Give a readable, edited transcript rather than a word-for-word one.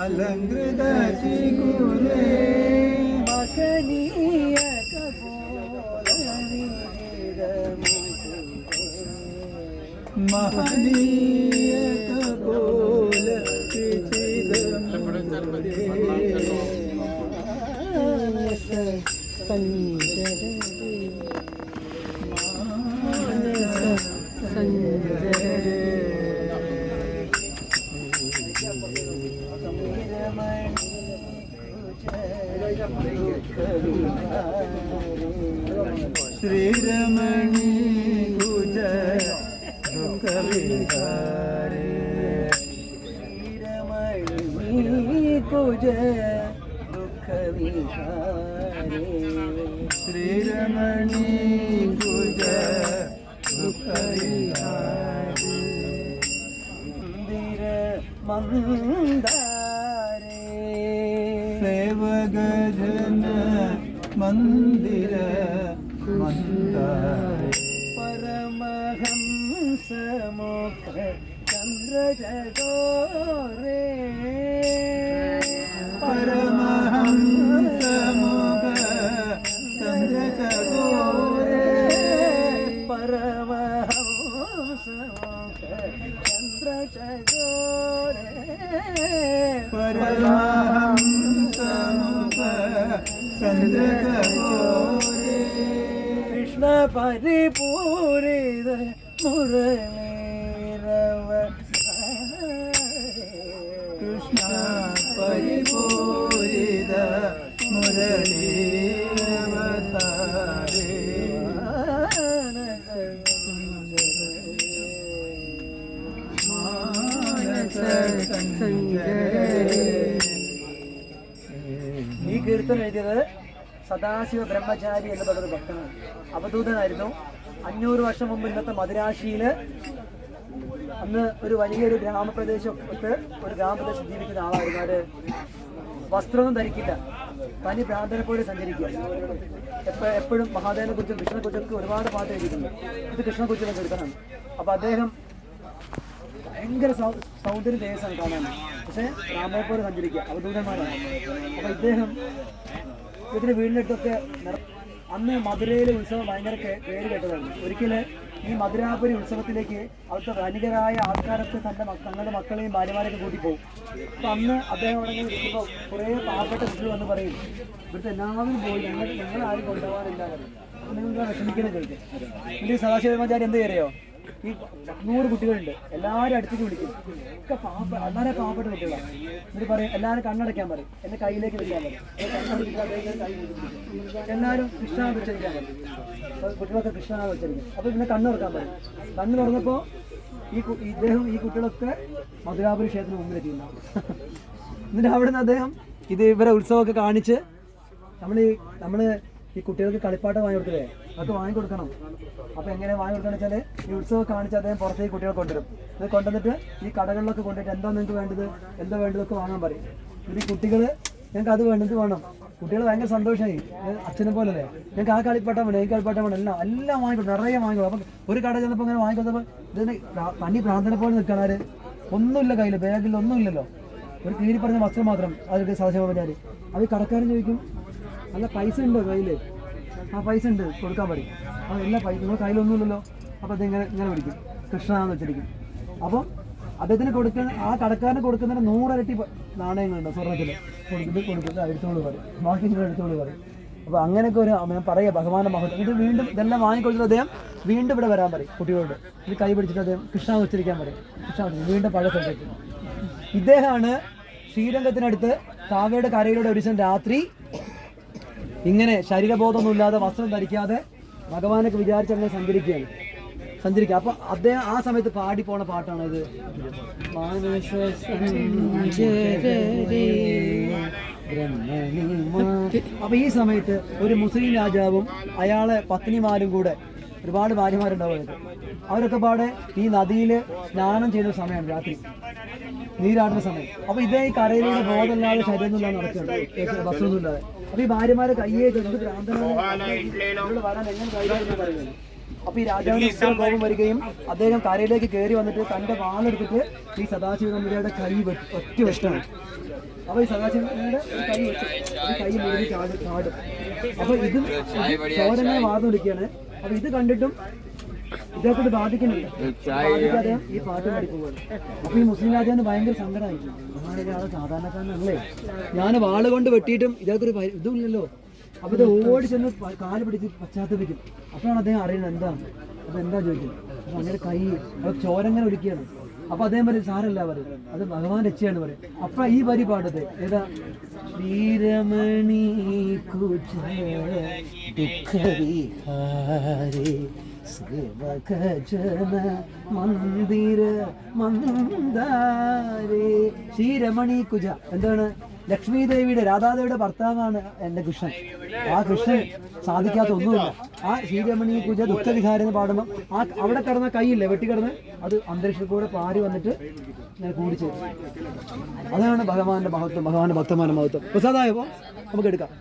अलंकृत चिगुरे मखनीय महनीय कपोल श्रीरमणी कुज दुख विहारे श्रीरमणी कुज दुख विहारे श्रीरमणी कुज दुख विहारे मंदिर मंदारे सेवगजन मंदिर मंदारे परमहंस मुख चंद्र जगोरे परमहंस मुख चंद्र जगोरे परमहंस मुख चंद्र जगोरे परमहंस मुख चंद्र जगोरे कृष्ण परिपूरित मुरलीरव कृष्ण परिपूरित मुरलीरवतारे मानस संजय ഈ കീർത്തനം എഴുതിയത് സദാശിവ ബ്രഹ്മചാരി എന്ന് പറഞ്ഞൊരു ഭക്തനാണ്. അവധൂതനായിരുന്നു. 500 വർഷം മുമ്പ് ഇന്നത്തെ മദിരാശിയിൽ അന്ന് ഒരു വലിയൊരു ഗ്രാമപ്രദേശത്ത് ഒരു ഗ്രാമപ്രദേശത്ത് ജീവിക്കുന്ന ആളായിരുന്നു. അത് വസ്ത്രമൊന്നും ധരിക്കില്ല, തനി ഭ്രാന്തനെ പോലെ സഞ്ചരിക്കുക. എപ്പോഴും മഹാദേവനെ കുറിച്ചും കൃഷ്ണനെ കുറിച്ചൊക്കെ ഒരുപാട് പാട്ട് എഴുതിയിട്ടുണ്ട്. ഇത് കൃഷ്ണനെ കുറിച്ചുള്ള കീർത്തനാണ്. അപ്പോൾ അദ്ദേഹം ഭയങ്കര സൗന്ദര്യ ദേശമാണ് കാണാൻ, പക്ഷേ രാമനെ പോലെ സഞ്ചരിക്കുക, അവധൂതന്മാരാണ്. അപ്പോൾ ഇതിന്റെ വീടിനടുത്തൊക്കെ അന്ന് മധുരയിലെ ഉത്സവം ഭയങ്കര പേര് കേട്ടതാണ്. ഒരിക്കൽ ഈ മധുരാപുരി ഉത്സവത്തിലേക്ക് അവിടുത്തെ ധനികരായ ആൾക്കാരൊക്കെ തങ്ങളുടെ മക്കളെയും ഭാര്യമാരെയൊക്കെ കൂട്ടി പോകും. അപ്പം അന്ന് അദ്ദേഹം അവിടെ ഇരിക്കുമ്പോൾ കുറേ പാവപ്പെട്ട കുട്ടികൾ വന്ന് പറയും, ഇവിടുത്തെ എല്ലാവരും പോയി, ഞങ്ങളാരും കൊണ്ടുപോകാനില്ല, അപ്പം നിങ്ങൾ വിഷമിക്കുന്നത് ചോദിക്കും. ഇതിൽ സദാശിവമാചാരി എന്ത് ചെയ്യോ, ഈ 100 കുട്ടികളുണ്ട്, എല്ലാവരും അടുത്തേക്ക് വിളിക്കും, ഒക്കെ വളരെ പാവപ്പെട്ട കുട്ടികളാണ്. എന്നിട്ട് പറയും എല്ലാവരും കണ്ണടയ്ക്കാൻ പറയും, എന്നെ കയ്യിലേക്ക് വിളിക്കാൻ പറയും, എല്ലാവരും കൃഷ്ണ വെച്ചിരിക്കാൻ പറയും. കുട്ടികളൊക്കെ കൃഷ്ണ വെച്ചിരിക്കും. അപ്പോൾ പിന്നെ കണ്ണ് തുറക്കാൻ പറയും. കണ്ണ് തുറന്നപ്പോൾ ഇദ്ദേഹം ഈ കുട്ടികളൊക്കെ മധുരാപുരി ക്ഷേത്രത്തിന് മുമ്പിലെത്തിയിട്ടുണ്ടാവും. എന്നിട്ട് അവിടെ നിന്ന് അദ്ദേഹം ഇവരെ ഉത്സവമൊക്കെ കാണിച്ച് നമ്മൾ ഈ കുട്ടികൾക്ക് കളിപ്പാട്ടം വാങ്ങി കൊടുക്കില്ലേ, അതൊക്കെ വാങ്ങിക്കൊടുക്കണം. അപ്പോൾ എങ്ങനെ വാങ്ങി കൊടുക്കണം വെച്ചാൽ ഈ ഉത്സവം കാണിച്ച് അദ്ദേഹം പുറത്തേക്ക് കുട്ടികളെ കൊണ്ടുവരും. ഇത് കൊണ്ടുവന്നിട്ട് ഈ കടകളിലൊക്കെ കൊണ്ടുപോയിട്ട് എന്താ നിങ്ങൾക്ക് വേണ്ടത്, എന്താ വേണ്ടതൊക്കെ വാങ്ങാൻ പറയും. ഇത് ഈ കുട്ടികൾ ഞങ്ങൾക്ക് അത് വേണ്ടത് വേണം. കുട്ടികൾ ഭയങ്കര സന്തോഷമായി, അച്ഛനെ പോലെ അല്ലേ, ഞങ്ങൾക്ക് ആ കളിപ്പാട്ടം വേണം, ഈ കളിപ്പാട്ടം വേണം, എല്ലാം വാങ്ങിക്കൊടുക്കും, നിറയെ വാങ്ങിക്കൊടുക്കും. അപ്പം ഒരു കട ചെന്നപ്പോൾ ഇങ്ങനെ വാങ്ങിക്കൊടുത്തപ്പോൾ ഇതിന് തനി പ്രാന്തനെ പോലെ നിൽക്കണാര്, ഒന്നുമില്ല കയ്യിൽ, ബാഗിൽ ഒന്നുമില്ലല്ലോ, ഒരു കീഴി പറഞ്ഞ വസ്ത്രം മാത്രം. അതൊക്കെ സദാശിവമാചാരി. അത് ഈ കടക്കാരൻ ചോദിക്കും, അല്ല പൈസ ഉണ്ടോ കയ്യിൽ? ആ പൈസ ഉണ്ട്, കൊടുക്കാൻ പറയും. അപ്പോൾ എല്ലാ പൈസ നിങ്ങൾ കയ്യിലൊന്നുമില്ലല്ലോ. അപ്പോൾ ഇങ്ങനെ വിളിക്കും, കൃഷ്ണാന്ന് വെച്ചിരിക്കും. അപ്പം അദ്ദേഹത്തിന് കൊടുക്കുന്ന ആ കടക്കാരന് കൊടുക്കുന്നതിന് 100 ഇരട്ടി നാണയങ്ങളുണ്ട് സ്വർണ്ണത്തിൽ. കൊടുക്കുന്നത് എടുത്തോളൂ പറയും, ബാക്കി നിങ്ങൾ എടുത്തോളൂ പറയും. അപ്പോൾ അങ്ങനെയൊക്കെ ഞാൻ പറയുക ഭഗവാന്റെ മഹത്വം. ഇത് വീണ്ടും ഇതെല്ലാം വാങ്ങിക്കൊടുത്തിട്ട് അദ്ദേഹം വീണ്ടും ഇവിടെ വരാൻ പറയും കുട്ടികളോട്. ഇത് കൈ പിടിച്ചിട്ട് അദ്ദേഹം കൃഷ്ണ വെച്ചിരിക്കാൻ പറയും. കൃഷ്ണ വീണ്ടും പഴയ സ്ഥലത്തേക്ക്. ഇദ്ദേഹമാണ് ശ്രീരംഗത്തിനടുത്ത് കാവയുടെ കരയിലൂടെ ഒരു ദിവസം രാത്രി ഇങ്ങനെ ശരീരബോധമൊന്നുമില്ലാതെ വസ്ത്രം ധരിക്കാതെ ഭഗവാനൊക്കെ വിചാരിച്ചങ്ങനെ സഞ്ചരിക്കുക. അപ്പോൾ അദ്ദേഹം ആ സമയത്ത് പാടി പോണ പാട്ടാണ് ഇത്. അപ്പോൾ ഈ സമയത്ത് ഒരു മുസ്ലിം രാജാവും അയാളെ പത്നിമാരും കൂടെ, ഒരുപാട് ഭാര്യമാരുണ്ടാവും, അവരൊക്കെ പാടെ ഈ നദിയിൽ സ്നാനം ചെയ്യുന്ന സമയമാണ് രാത്രി. നീരാടുന്ന സമയം. അപ്പൊ ഇതേ ഈ കരയിലൂടെ ബോധമില്ലാതെ ശരീരമൊന്നും നടക്കുകയാണ്, ഭക്ഷണമൊന്നും ഇല്ലാതെ. അപ്പൊ ഈ ഭാര്യമാരെ കയ്യെ എന്ത് ഭ്രാന്തനാണ് വരാൻ എങ്ങനെ കഴിയുമെന്ന് പറയുന്നത്. അപ്പൊ ഈ രാജാവിന് കോപം വരികയും അദ്ദേഹം കരയിലേക്ക് കയറി വന്നിട്ട് തന്റെ വാളെടുത്തിട്ട് ഈ സദാശിവനന്ദിയുടെ കൈ ഒറ്റ വെട്ടാണ്. അപ്പൊ ഈ സദാശിവനന്ദിയുടെ കൈ വെച്ചു, ഈ കൈ മുഴുവൻ ചാടും. അപ്പൊ ഇത് ചോരനെ വാദം വിളിക്കുകയാണ്. അപ്പൊ ഇത് കണ്ടിട്ടും ഇദ്ദേഹത്തോട് ബാധിക്കുന്നില്ല, ബാധിക്കാതെ ഈ പാട്ട് പാടിപ്പോവാണ്. അപ്പൊ ഈ മുസ്ലിം രാജാവിന് ഭയങ്കര സങ്കടമായി. ആളെ സാധാരണക്കാരനല്ലേ, ഞാൻ വാള് കൊണ്ട് വെട്ടിയിട്ടും ഇദ്ദേഹത്തൊരു ഇതുമില്ലല്ലോ. അപ്പൊ ഇത് ഓടി ചെന്ന് കാല് പിടിച്ച് പശ്ചാത്തപിക്കും. അപ്പോഴാണ് അദ്ദേഹം അറിയുന്നത് എന്താണ്, അപ്പൊ എന്താ ചോദിക്കുന്നത്. അപ്പൊ അങ്ങനെ കൈ ചോരങ്ങനെ ഒലിക്കുകയാണ്. അപ്പൊ അദ്ദേഹം പറയും സാരല്ല പറയും, അത് ഭഗവാൻ രക്ഷയാണ് പറയും. അപ്പൊ ഈ വരി പാടത് ഏതാ, വീരമണി ദുഃഖവിഹാരേ സേവകജന മന്ദിര മന്ദാരേ. ശ്രീരമണി കുജ എന്താണ്, ലക്ഷ്മി ദേവിയുടെ രാധാദേവിയുടെ ഭർത്താവാണ് എൻ്റെ കൃഷ്ണൻ. ആ കൃഷ്ണൻ സാധിക്കാത്ത ഒന്നുമില്ല. ആ ശ്രീരമണി കുജ ദുഃഖവിഹാരം എന്ന് പാടുമ്പോൾ ആ അവിടെ കിടന്ന കൈയില്ലേ വെട്ടിക്കിടന്ന് അത് അന്തരീക്ഷത്തിലൂടെ പാരി വന്നിട്ട് ഞാൻ കൂടിച്ചേരും. അതാണ് ഭഗവാന്റെ മഹത്വം, ഭഗവാന്റെ ഭക്തന്മാരുടെ മഹത്വം. പ്രസാദമായപ്പോൾ നമുക്ക് എടുക്കാം.